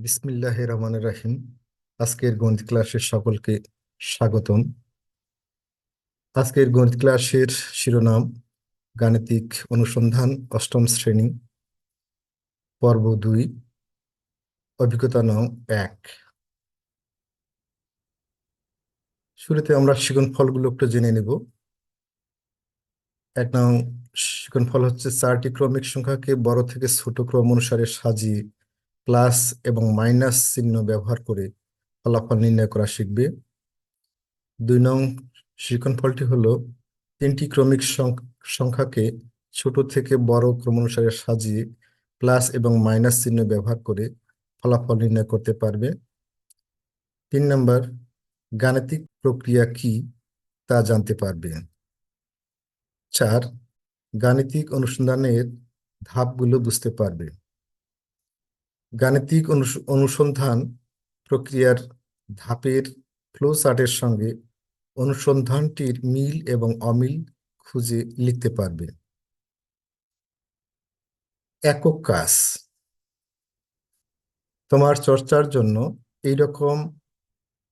বিসমিল্লাহির রহমানির রহিম। আজকের গণিত ক্লাসের সকলকে স্বাগতম। আজকের গণিত ক্লাসের শিরোনাম গাণিতিক অনুসন্ধান, অষ্টম শ্রেণী, পর্ব 2, অভিজ্ঞতা নং 1। শুরুতে আমরা শিক্ষণফলগুলো একটু জেনে নেব। 1 নং শিক্ষণফল হচ্ছে 4টি ক্রমিক সংখ্যাকে বড় থেকে ছোট ক্রম অনুসারে সাজিয়ে প্লাস এবং মাইনাস চিহ্ন ব্যবহার করে ফলাফল নির্ণয় করা শিখবে। 2 নং শিক্ষণফলটি হলো 3টি ক্রমিক সংখ্যাকে ছোট থেকে বড় ক্রমানুসারে সাজিয়ে প্লাস এবং মাইনাস চিহ্ন ব্যবহার করে ফলাফল নির্ণয় করতে পারবে। 3 নম্বর, গাণিতিক প্রক্রিয়া কি তা জানতে পারবে। 4, গাণিতিক অনুসন্ধানের ধাপগুলো বুঝতে পারবে। গাণিতিক অনুসন্ধান প্রক্রিয়ার ধাপের ফ্লো চার্টের সঙ্গে অনুসন্ধানটির মিল এবং অমিল খুঁজে লিখতে পারবে। একক কাজ। তোমার চর্চার জন্য এইরকম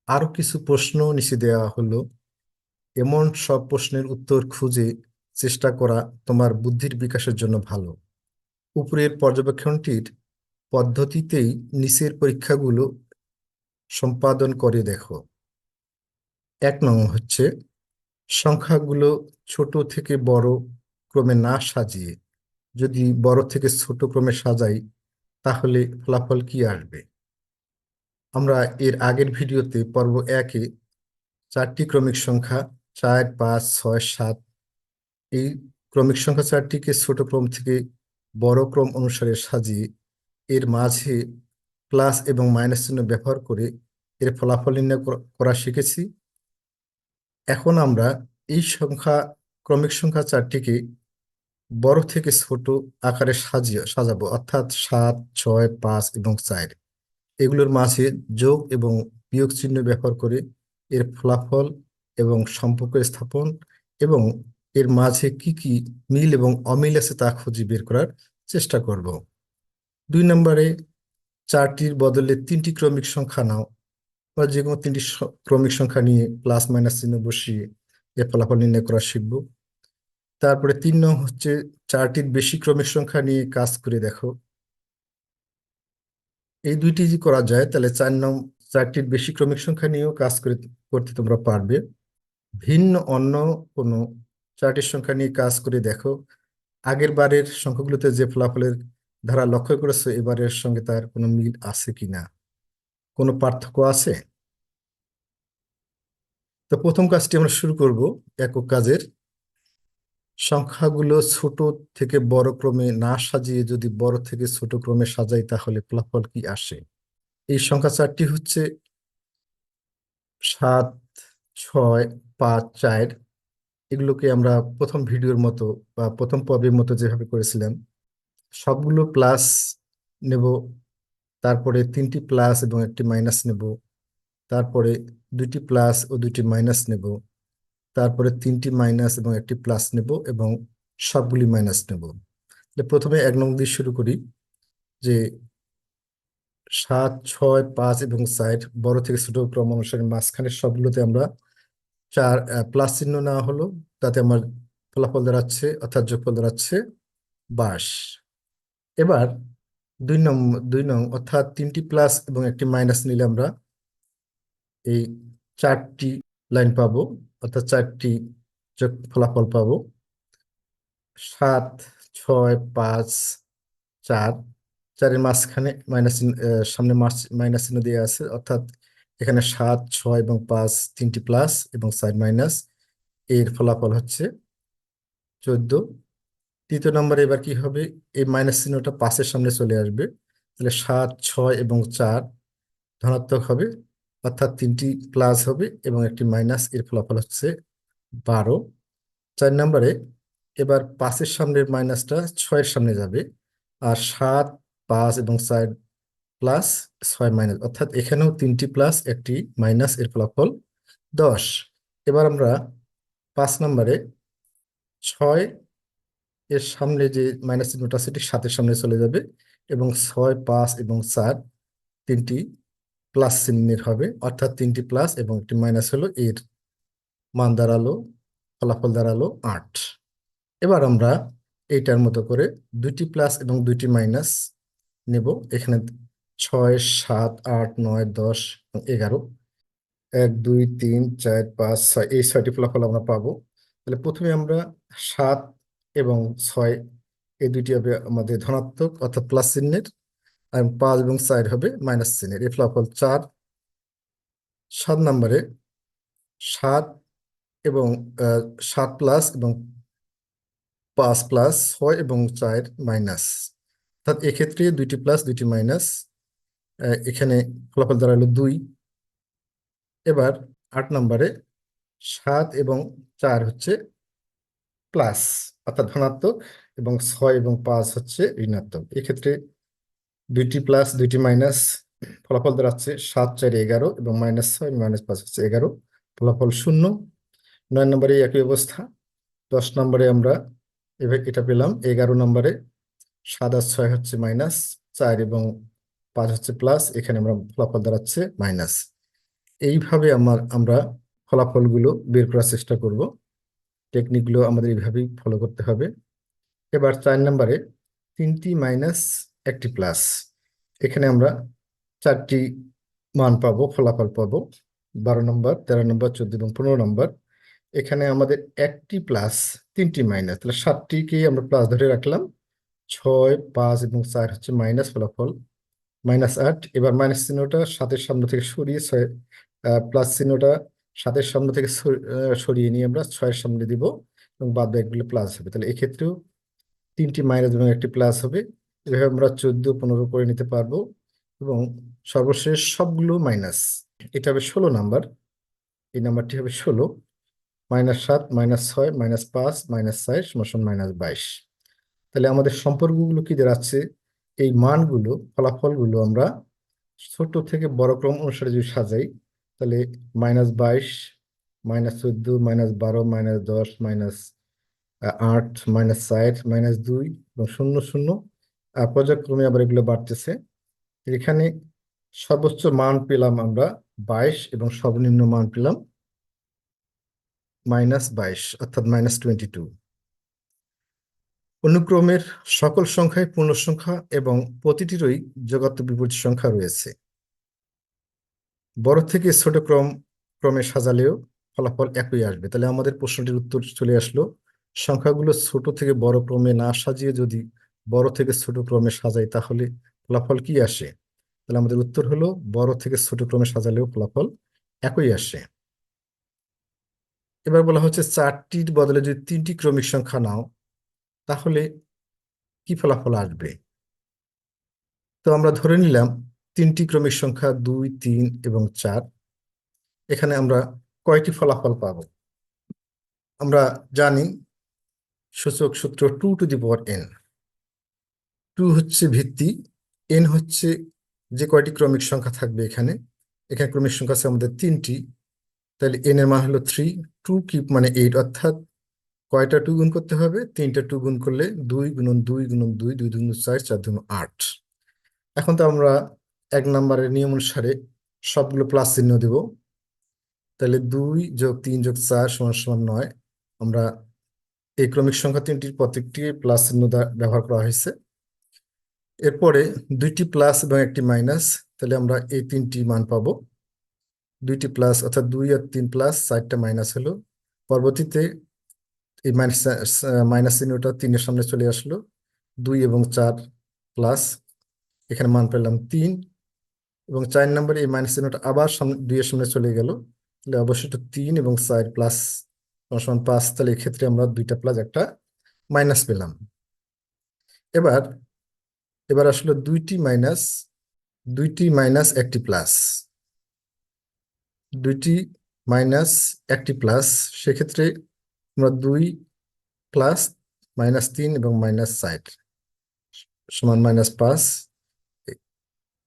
আরো কিছু প্রশ্ন নিচে দেওয়া হলো। এমন সব প্রশ্নের উত্তর খুঁজে চেষ্টা করা তোমার বুদ্ধির বিকাশের জন্য ভালো। উপরের পর্যবেক্ষণটির পদ্ধতিতেই নিচের পরীক্ষাগুলো সম্পাদন করে দেখো। 1 নং হচ্ছে সংখ্যাগুলো ছোট থেকে বড় ক্রমে না সাজিয়ে যদি বড় থেকে ছোট ক্রমে সাজাই তাহলে ফলাফল কি আসবে। আমরা এর আগের ভিডিওতে পর্ব 1-এ 4টি ক্রমিক সংখ্যা 4, 5, 6, 7 এই ক্রমিক সংখ্যা 4টিকে ছোট ক্রম থেকে বড় ক্রম অনুসারে সাজিয়ে এর মাঝে প্লাস এবং মাইনাস চিহ্ন ব্যবহার করে এর ফলাফল নির্ণয় করা শিখেছি। এখন আমরা এই ক্রমিক সংখ্যা 4টিকে বড় থেকে ছোট আকারে সাজাবো, অর্থাৎ 7, 6, 5 এবং 4। এগুলোর মাঝে যোগ এবং বিয়োগ চিহ্ন ব্যবহার করে এর ফলাফল এবং সম্পর্ক স্থাপন এবং এর মাঝে কি কি মিল এবং অমিল আছে তা খুঁজে বের করার চেষ্টা করব। 2 নম্বরে 4টির বদলে 3টি ক্রমিক সংখ্যা নাও বা যে কোনো 3টি ক্রমিক সংখ্যা নিয়ে প্লাস মাইনাস চিহ্ন বসিয়ে এর ফলাফল নির্ণয় করা শিখব। তারপরে 3 নং হচ্ছে 4টির বেশি ক্রমিক সংখ্যা নিয়ে কাজ করে দেখো। এই দুইটি যদি করা যায় তাহলে 4টির বেশি ক্রমিক সংখ্যা নিয়েও কাজ করতে তোমরা পারবে। ভিন্ন অন্য কোনো 4টির সংখ্যা নিয়ে কাজ করে দেখো। আগের বারের সংখ্যাগুলোতে যে ফলাফলের ধারা লক্ষ্য করেছো এবারের সঙ্গে তার কোনো মিল আছে কিনা, কোনো পার্থক্য আছে। তো প্রথম কাজটি আমরা শুরু করব একক কাজের। সংখ্যাগুলো ছোট থেকে বড় ক্রমে না সাজিয়ে যদি বড় থেকে ছোট ক্রমে সাজাই তাহলে ফলাফল কি আসে। এই সংখ্যা 4টি হচ্ছে 7, 6, 5, 4। এগুলোকে আমরা প্রথম ভিডিওর মতো বা প্রথম পর্বের মতো যেভাবে করেছিলাম সবগুলো প্লাস নেব, তারপরে 3টি প্লাস এবং 1টি মাইনাস নেব, তারপরে 2টি প্লাস ও 2টি মাইনাস নেব, তারপরে 3টি মাইনাস এবং 1টি প্লাস নেব এবং সবগুলি মাইনাস নেব। প্রথমে 1 নং দিয়ে শুরু করি যে 7, 6, 5 এবং 4 বড় থেকে ছোট ক্রম অনুসারে মাঝখানের সবগুলোতে আমরা 4 প্লাস চিহ্ন নেওয়া হলো, তাতে আমার ফলাফল দাঁড়াচ্ছে অর্থাৎ যোগফল দাঁড়াচ্ছে 22। এবার 2 নং অর্থাৎ 3টি প্লাস এবং 1টি মাইনাস নিলে আমরা এই 4টি লাইন পাবো, অর্থাৎ 4টি যোগ ফলাফল পাবো। 7, 6, 5, 4, 4-এর মাঝখানে সামনে মাইনাস চিহ্ন দেওয়া আছে, অর্থাৎ এখানে 7, 6 এবং 5 3টি প্লাস এবং 4 মাইনাস, এর ফলাফল হচ্ছে 14। তৃতীয় নম্বরে এবার কি হবে, এই মাইনাস চিহ্নটা 5-এর সামনে চলে আসবে, তাহলে 7, 6 এবং 4 ধনাত্মক হবে, অর্থাৎ 3টি প্লাস হবে এবং 1টি মাইনাস, এর ফলাফল হচ্ছে 12। 4 নম্বরে এবার 5-এর সামনের মাইনাসটা 6-এর সামনে যাবে, আর 7, 5 এবং 4 প্লাস 6 মাইনাস, অর্থাৎ এখানেও 3টি প্লাস 1টি মাইনাস, এর ফলাফল 10। এবার আমরা 5 নম্বরে 6 এর সামনে যে মাইনাস চিহ্নটা সেটি 7-এর সামনে চলে যাবে এবং 6, 5 এবং 4 তিনটি প্লাস চিহ্নের হবে, অর্থাৎ তিনটি প্লাস এবং একটি মাইনাস হলো, এর মান দাঁড়ালো, ফলাফল দাঁড়ালো 8। এবার আমরা এইটার মতো করে দুইটি প্লাস এবং দুইটি মাইনাস নেব। এখানে 6, 7, 8, 9, 10 এবং 11, 1, 2, 3, 4, 5, 6, এই 6টি ফলাফল আমরা পাবো। তাহলে প্রথমে আমরা 7 এবং 6, এই দুইটি হবে আমাদের ধনাত্মক অর্থাৎ প্লাস চিহ্নের, আর 5 এবং 4 হবে মাইনাস চিহ্নের, এই ফলাফল 4। 7 নম্বরে 7 এবং 7 প্লাস এবং 5 প্লাস 6 এবং 4 মাইনাস, অর্থাৎ এক্ষেত্রে দুইটি প্লাস দুইটি মাইনাস, এখানে ফলাফল দাঁড়ালো 2। এবার 8 নম্বরে 7 এবং 4 হচ্ছে প্লাস অর্থাৎ ধনাত্মক, এবং 6 এবং 5 হচ্ছে ঋণাত্মক, এক্ষেত্রে দুইটি প্লাস দুইটি মাইনাস, ফলাফল দাঁড়াচ্ছে 7, 4, 11 এবং -6 -5 হচ্ছে 11, ফলাফল 0। 9 নম্বরে একই অবস্থা। 10 নম্বরে আমরা এটা পেলাম। 11 নম্বরে 7 আর 6 হচ্ছে মাইনাস, 4 এবং 5 হচ্ছে প্লাস, এখানে আমরা ফলাফল দাঁড়াচ্ছে মাইনাস। এইভাবে আমরা ফলাফলগুলো বের করার চেষ্টা করব। টেকনিকগুলো আমাদের এইভাবেই ফলো করতে হবে। এবার 4 নম্বরে তিনটি মাইনাস একটি প্লাস, এখানে আমরা 4টি মান পাবো, ফলাফল পাবো, 12 নম্বর, 13 নম্বর, 14 এবং 15 নম্বর। এখানে আমাদের একটি প্লাস তিনটি মাইনাস, তাহলে 7টিকে আমরা প্লাস ধরে রাখলাম। 6, 5 এবং 4 হচ্ছে মাইনাস, ফলাফল -8। এবার মাইনাস চিহ্নটা 7-এর সামনে থেকে সরিয়ে প্লাস চিহ্নটা 7-এর সামনে থেকে সরিয়ে নিয়ে আমরা 6-এর সামনে দিব, এবং বাদ বাকিগুলো প্লাস হবে। তাহলে এক্ষেত্রেও তিনটি মাইনাস এবং একটি প্লাস হবে। এভাবে আমরা 14, 15 করে নিতে পারবো, এবং সর্বশেষ সবগুলো মাইনাস, এটা হবে 16 নাম্বার। এই নাম্বারটি হবে 16। -7, -6, -5, -4 = -22। তাহলে আমাদের সম্পর্কগুলো কি দাঁড়াচ্ছে? এই মানগুলো, ফলাফলগুলো আমরা ছোট থেকে বড় ক্রম অনুসারে যদি সাজাই, তাহলে -22, -14, -12, -10, -8, -4, -2 এবং 0, 0, পর্যায়ক্রমে আবার এগুলো বাড়তেছে। এখানে সর্বোচ্চ মান পেলাম আমরা 22 এবং সর্বনিম্ন মান পেলাম -22 অর্থাৎ -22। অনুক্রমের সকল সংখ্যায় পূর্ণ সংখ্যা এবং প্রতিটিরই যোগাত্মক বিপরীত সংখ্যা রয়েছে। বড় থেকে ছোট ক্রমে সাজালেও ফলাফল একই আসবে। তাহলে আমাদের প্রশ্নটির উত্তর চলে আসলো, সংখ্যাগুলো ছোট থেকে বড় ক্রমে না সাজিয়ে যদি বড় থেকে ছোট ক্রমে সাজাই তাহলে ফলাফল কি আসে? তাহলে আমাদের উত্তর হলো বড় থেকে ছোট ক্রমে সাজালেও ফলাফল একই আসে। এবার বলা হচ্ছে 4টির বদলে যদি 3টি ক্রমিক সংখ্যা নাও তাহলে কি ফলাফল আসবে? তো আমরা ধরে নিলাম 3টি ক্রমিক সংখ্যা 2, 3 এবং 4। এখানে আমরা কয়টি ফলাফল পাবো? আমরা জানি সূচক সূত্র 2n। 2 হচ্ছে ভিত্তি, n হচ্ছে যে কয়টি ক্রমিক সংখ্যা থাকবে এখানে। এখানে ক্রমিক সংখ্যা আছে আমাদের 3টি, তাহলে n এর মান হলো 3। 2 কিউব মানে 8, অর্থাৎ কয়টা 2 গুণ করতে হবে? 3টা 2 গুণ করলে 2 গুণন 2 গুণন 2, 2 দুগুণ 4, 4 দুগুণ 8। এখন তো আমরা 1 নম্বরের নিয়ম অনুসারে সবগুলো প্লাস চিহ্ন দেব। তাহলে 2 যোগ 3 যোগ 4 = 9। আমরা এই ক্রমিক সংখ্যা 3টির প্রত্যেকটি প্লাস চিহ্ন ব্যবহার করা হয়েছে। এরপরে 2টি প্লাস এবং একটি মাইনাস, তাহলে আমরা এই 3টি মান পাবো। 2টি প্লাস অর্থাৎ 2 আর 3 প্লাস, 4টা মাইনাস হলো। পরবর্তীতে এই মাইনাস চিহ্নটা 3-এর সামনে চলে আসলো। 2 এবং 4 প্লাস, এখানে মান পেলাম 3, এবং 4 নম্বরে এই মাইনাস চিহ্নটা আবার 2-এর সামনে চলে গেল। তাহলে অবশ্যই 3 এবং 4 প্লাস = 5। তাহলে এক্ষেত্রে আমরা 2টা প্লাস একটা মাইনাস পেলাম। এবার এবার আসলে 2টি মাইনাস একটি প্লাস, 2টি মাইনাস একটি প্লাস, সেক্ষেত্রে আমরা 2 প্লাস -3 এবং -4 = -5।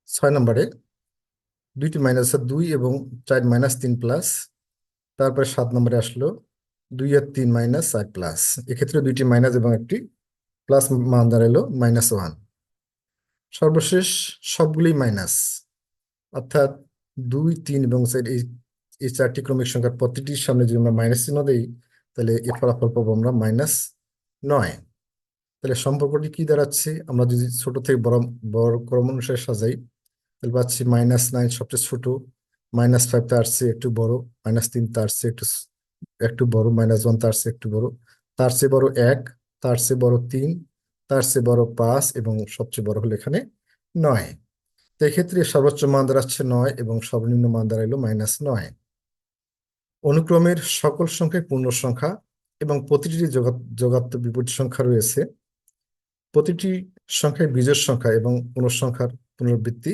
6 নম্বরে 2টি মাইনাস 2 এবং 4 -3 প্লাস, তারপরে 7 নম্বরে আসলো 2 আর 3 -4 প্লাস, এক্ষেত্রে 2টি মাইনাস এবং একটি প্লাস, মান দাঁড়ালো -1। সর্বশেষ সবগুলোই মাইনাস, অর্থাৎ 2, 3 এবং 4 এই এই চারটি ক্রমিক সংখ্যার প্রতিটির সামনে যদি আমরা মাইনাস চিহ্ন দিই, তাহলে এর ফলাফল পাবো আমরা -9। তাহলে সম্পর্কটি কি দাঁড়াচ্ছে? আমরা যদি ছোট থেকে বড় বড় ক্রম অনুসারে সাজাই, তাহলে পাচ্ছি -9 সবচেয়ে ছোট, -5 তার চেয়ে একটু বড়, -3 তার চেয়ে একটু বড়, -1 তার চেয়ে একটু বড়, তার চেয়ে বড় 1, তার চেয়ে বড় 3, তার চেয়ে বড় 5 এবং সবচেয়ে বড় হলো এখানে 9। তো এক্ষেত্রে সর্বোচ্চ মান দাঁড়াচ্ছে 9 এবং সর্বনিম্ন মান দাঁড়াইলো -9। অনুক্রমের সকল সংখ্যাই পূর্ণ সংখ্যা এবং প্রতিটি যোগাত্মক বিপরীত সংখ্যা রয়েছে। প্রতিটি সংখ্যায় বিজোড় সংখ্যা এবং পূর্ণ সংখ্যার পুনরাবৃত্তি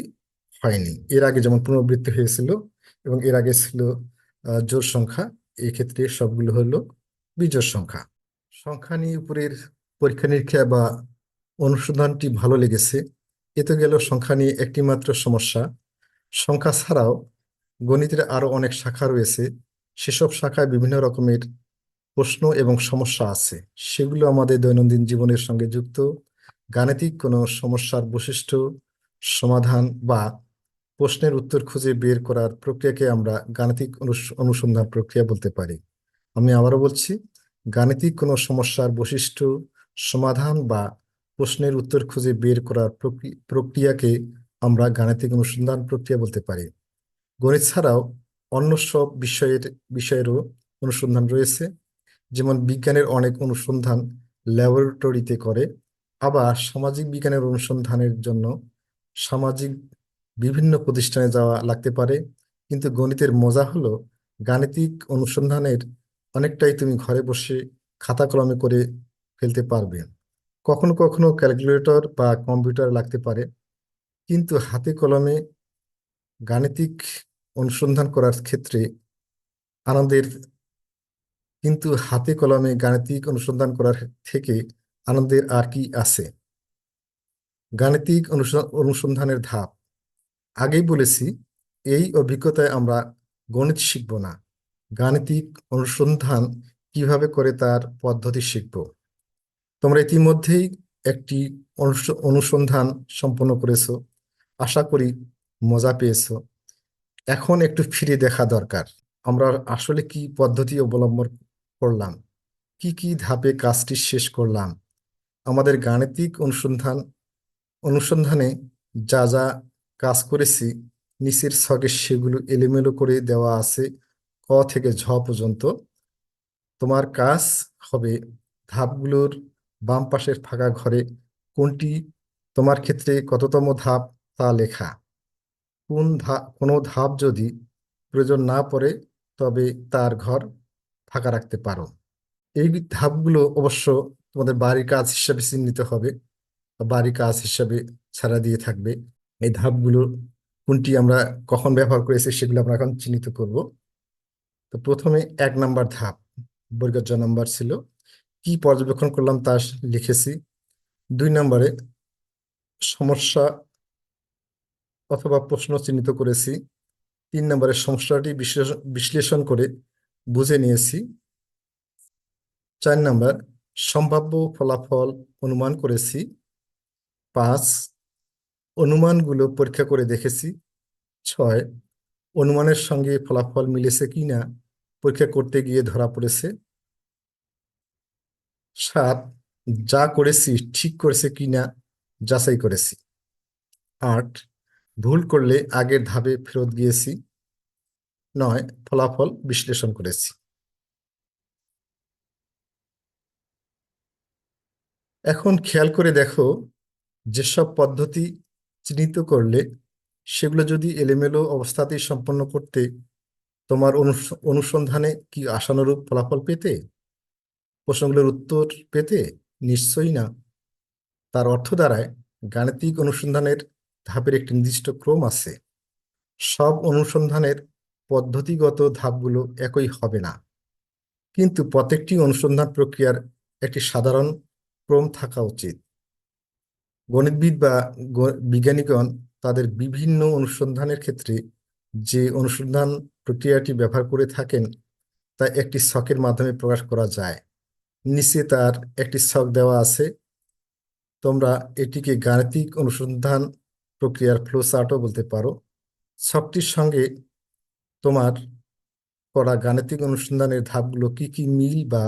হয়নি। এর আগে যেমন পুনরাবৃত্তি হয়েছিল এবং এর আগে ছিল জোড় সংখ্যা, এই ক্ষেত্রে সবগুলো হলো বিজোড় সংখ্যা। সংখ্যা নিয়ে উপরের পরীক্ষা নিরীক্ষা বা অনুসন্ধানটি ভালো লেগেছে। এ তো গেল সংখ্যা নিয়ে একটি মাত্র সমস্যা। সংখ্যা ছাড়াও গণিতের আরো অনেক শাখা রয়েছে। সেসব শাখায় বিভিন্ন রকমের প্রশ্ন এবং সমস্যা আছে, সেগুলো আমাদের দৈনন্দিন জীবনের সঙ্গে যুক্ত। গাণিতিক কোনো সমস্যার বৈশিষ্ট্য, সমাধান বা প্রশ্নের উত্তর খুঁজে বের করার প্রক্রিয়াকে আমরা গাণিতিক অনুসন্ধান প্রক্রিয়া বলতে পারি। আমি আবারও বলছি, গাণিতিক কোনো সমস্যার বৈশিষ্ট্য, সমাধান বা প্রশ্নের উত্তর খুঁজে বের করার প্রক্রিয়াকে আমরা গাণিতিক অনুসন্ধান প্রক্রিয়া বলতে পারি। গণিত ছাড়াও অন্য সব বিষয়েরও অনুসন্ধান রয়েছে। যেমন বিজ্ঞানের অনেক অনুসন্ধান ল্যাবরেটরিতে করে, আবার সামাজিক বিজ্ঞানের অনুসন্ধানের জন্য সামাজিক বিভিন্ন প্রতিষ্ঠানে যাওয়া লাগতে পারে। কিন্তু গণিতের মজা হলো, গাণিতিক অনুসন্ধানের অনেকটাই তুমি ঘরে বসে খাতা কলমে করে ফেলতে পারবে। কখনো কখনো ক্যালকুলেটর বা কম্পিউটার লাগতে পারে, কিন্তু হাতে কলমে গাণিতিক অনুসন্ধান করার ক্ষেত্রে আনন্দের কিন্তু হাতে কলমে গাণিতিক অনুসন্ধান করার থেকে আনন্দের আর কি আছে? গাণিতিক অনুসন্ধানের ধাপ আগেই বলেছি, এই অভিজ্ঞতায় আমরা গণিত শিখব না, গাণিতিক অনুসন্ধান কিভাবে করে তার পদ্ধতি শিখব। তোমরা ইতিমধ্যেই একটি অনুসন্ধান সম্পন্ন করেছো, আশা করি মজা পেয়েছো। এখন একটু ফিরে দেখা দরকার, আমরা আসলে কি পদ্ধতি অবলম্বন করলাম, কি কি ধাপে কাজটি শেষ করলাম। আমাদের গাণিতিক অনুসন্ধানে যা যা কাজ করেছি, নিচের ছকে সেগুলো এলোমেলো করে দেওয়া আছে, ক থেকে ঝ পর্যন্ত। তোমার কাজ হবে ধাপগুলোর বাম পাশের ফাঁকা ঘরে কোনটি তোমার ক্ষেত্রে কততম ধাপ তা লেখা। কোনো ধাপ যদি প্রয়োজন না পড়ে, তবে তার ঘর ফাঁকা রাখতে পারো। এই ধাপগুলো অবশ্য তোমাদের বাড়ির কাজ হিসাবে চিহ্নিত হবে, বা বাড়ির কাজ হিসাবে ছাড়া দিয়ে থাকবে। এই ধাপগুলো কোনটি আমরা কখন ব্যবহার করেছি সেগুলো আমরা এখন চিহ্নিত করব। তো প্রথমে 1 নম্বর ধাপ, বর্গের জ নাম্বার ছিল, কি পর্যবেক্ষণ করলাম তা লিখেছি। 2 নম্বরে সমস্যা অথবা প্রশ্ন চিহ্নিত করেছি। 3 নম্বরে সমস্যাটি বিশ্লেষণ করে বুঝে নিয়েছি। 4 নম্বর সম্ভাব্য ফলাফল অনুমান করেছি। 5 অনুমানগুলো পরীক্ষা করে দেখেছি। 6 অনুমানের সঙ্গে ফলাফল মিলেছে কিনা পরীক্ষা করতে গিয়ে ধরা পড়েছে। 7 যা করেছি ঠিক করেছে কিনা যাচাই করেছি। 8 ভুল করলে আগের ধাপে ফেরত গিয়েছি। 9 ফলাফল বিশ্লেষণ করেছি। এখন খেয়াল করে দেখো, যেসব পদ্ধতি চিহ্নিত করলে সেগুলো যদি এলোমেলো অবস্থাতেই সম্পন্ন করতে, তোমার অনুসন্ধানে কি আশানুরূপ ফলাফল পেতে, প্রশ্নগুলোর উত্তর পেতে? নিশ্চয়ই না। তার অর্থ দাঁড়ায়, গাণিতিক অনুসন্ধানের ধাপের একটি নির্দিষ্ট ক্রম আছে। সব অনুসন্ধানের পদ্ধতিগত ধাপগুলো একই হবে না, কিন্তু প্রত্যেকটি অনুসন্ধান প্রক্রিয়ার একটি সাধারণ ক্রম থাকা উচিত। গণিতবিদ বা বিজ্ঞানীগণ তাদের বিভিন্ন অনুসন্ধানের ক্ষেত্রে যে অনুসন্ধান প্রক্রিয়াটি ব্যবহার করে থাকেন, তা একটি ছকের মাধ্যমে প্রকাশ করা যায়। নিচে তার একটি ছক দেওয়া আছে। তোমরা এটিকে গাণিতিক অনুসন্ধান প্রক্রিয়ার ফ্লো চার্টও বলতে পারো। ছকটির সঙ্গে তোমার করা গাণিতিক অনুসন্ধানের ধাপগুলো কি কি মিল বা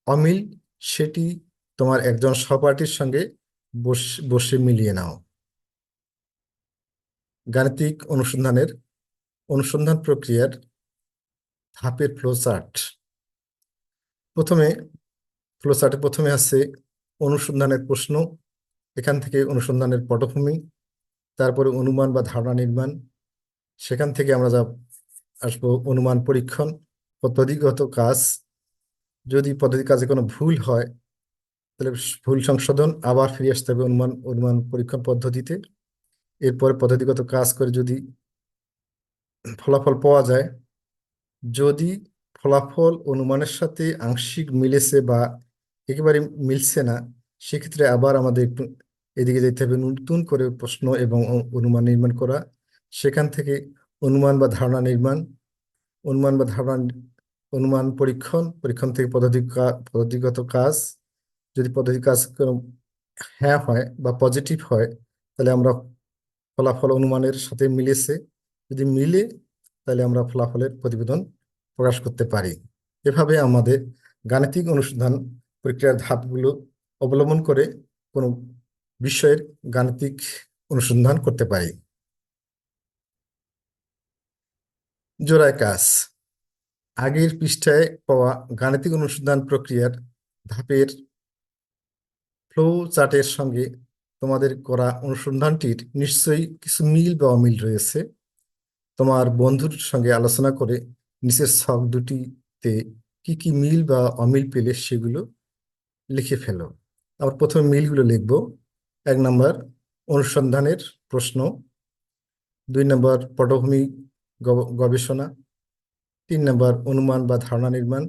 অমিল, সেটি তোমার একজন সহপাঠীর সঙ্গে বসে বসে মিলিয়ে নাও। গাণিতিক অনুসন্ধান প্রক্রিয়ার ধাপের ফ্লোচার্ট। প্রথমে ফ্লোচার্টে প্রথমে আছে অনুসন্ধানের প্রশ্ন, এখান থেকে অনুসন্ধানের পটভূমি, তারপরে অনুমান বা ধারণা নির্মাণ, সেখান থেকে আমরা যা আসবো অনুমান পরীক্ষণ, পদ্ধতিগত কাজ, যদি পদ্ধতি কাজে কোনো ভুল হয় তাহলে ভুল সংশোধন, আবার ফিরে আসতে হবে অনুমান অনুমান পরীক্ষণ পদ্ধতিতে। এরপরে পদ্ধতিগত কাজ করে যদি ফলাফল পাওয়া যায়, যদি ফলাফল অনুমানের সাথে আংশিক মিলেছে বা একেবারে মিলছে না, সেক্ষেত্রে আবার আমাদের একটু এদিকে যেতে হবে, নতুন করে প্রশ্ন এবং অনুমান নির্মাণ করা। সেখান থেকে অনুমান বা ধারণা নির্মাণ, অনুমান বা ধারণা অনুমান পরীক্ষণ, পরীক্ষণ থেকে পদ্ধতিগত কাজ। যদি পদ্ধতি কাজ কোনো হ্যাঁ হয় বা পজিটিভ হয়, তাহলে আমরা ফলাফল অনুমানের সাথে মিলেছে, যদি মিলে তাহলে আমরা ফলাফলের প্রতিবেদন প্রকাশ করতে পারি। এভাবে আমাদের গাণিতিক অনুসন্ধান প্রক্রিয়ার ধাপগুলো অবলম্বন করে কোনো বিষয়ের গাণিতিক অনুসন্ধান করতে পারি। জোড়ায় কাজ। আগের পৃষ্ঠায় পাওয়া গাণিতিক অনুসন্ধান প্রক্রিয়ার ধাপের ফ্লো চার্টের সঙ্গে তোমাদের করা অনুসন্ধানটির নিশ্চয়ই কিছু মিল বা অমিল রয়েছে। তোমার বন্ধুর সঙ্গে আলোচনা করে নিচের ছক দুটিতে কি কি মিল বা অমিল পেলে সেগুলো লিখে ফেলো। আবার প্রথমে মিলগুলো লিখবো। 1 নম্বর অনুসন্ধানের প্রশ্ন, 2 নম্বর পটভূমি গবেষণা, 3 নম্বর অনুমান বা ধারণা নির্মাণ,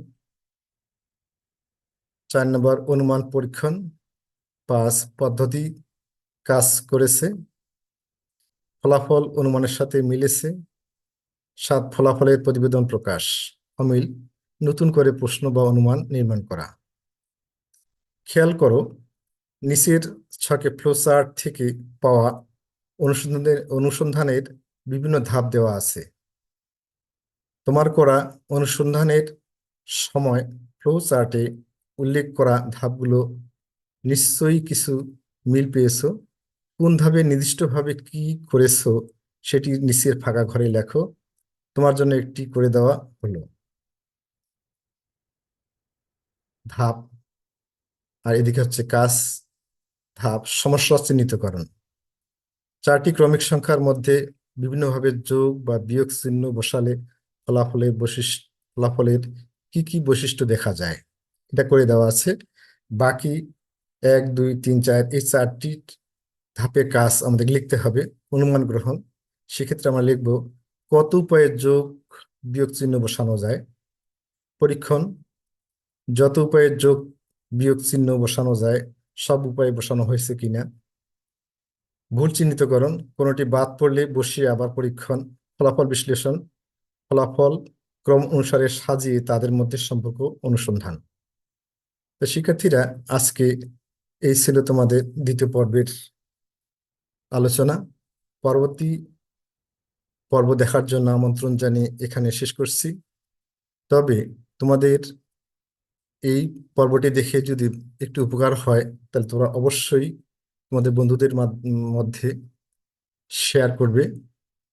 4 নম্বর অনুমান পরীক্ষণ, 5 পদ্ধতি কাজ করেছে, ফলাফল অনুমানের সাথে মিলেছে, 7 ফলাফলের প্রতিবেদন প্রকাশ। অমিল, নতুন করে প্রশ্ন বা অনুমান নির্মাণ করা। খেয়াল করো, নিচের ছকে ফ্লোচার্ট থেকে পাওয়া অনুসন্ধানের বিভিন্ন ধাপ দেওয়া আছে। তোমার করা অনুসন্ধানের সময় ফ্লোচার্টে উল্লেখ করা ধাপগুলো নিশ্চয়ই কিছু মিল পেয়েছো। কোন ধাপে নির্দিষ্টভাবে কি করেছো সেটি নিচের ফাঁকা ঘরে লেখো। তোমার জন্য একটি করে দেওয়া হলো। ধাপ, আর এদিকে হচ্ছে কাজ। ধাপ সমস্যা চিহ্নিতকরণ। 4টি ক্রমিক সংখ্যার মধ্যে বিভিন্নভাবে যোগ বা বিয়োগ চিহ্ন বসালে ফলাফলের কি কি বৈশিষ্ট্য দেখা যায়, এটা করে দেওয়া আছে। বাকি 1, 2, 3, 4 এই 4টি ধাপের কাজ আমাদের লিখতে হবে। অনুমান গ্রহণ, সেক্ষেত্রে আমরা লিখব কত উপায়ে যোগ বিয়োগ চিহ্ন বসানো যায়। পরীক্ষণ, যত উপায়ে যোগ বিয়োগ চিহ্ন বসানো যায় সব উপায়ে বসানো হয়েছে কিনা। ভুল চিহ্নিতকরণ, কোনোটি বাদ পড়লে বসিয়ে আবার পরীক্ষণ। ফলাফল বিশ্লেষণ, ফলাফল ক্রম অনুসারে সাজিয়ে তাদের মধ্যে সম্পর্ক অনুসন্ধান। তো শিক্ষার্থীরা, আজকে এই ছিল তোমাদের দ্বিতীয় পর্বের আলোচনা। পরবর্তী পর্ব দেখার জন্য আমন্ত্রণ জানিয়ে এখানে শেষ করছি। তবে তোমাদের এই পর্বটি দেখে যদি একটু উপকার হয়, তাহলে তোমরা অবশ্যই তোমাদের বন্ধুদের মধ্যে শেয়ার করবে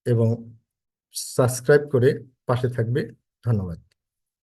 এবং সাবস্ক্রাইব করে পাশে থাকবে। ধন্যবাদ।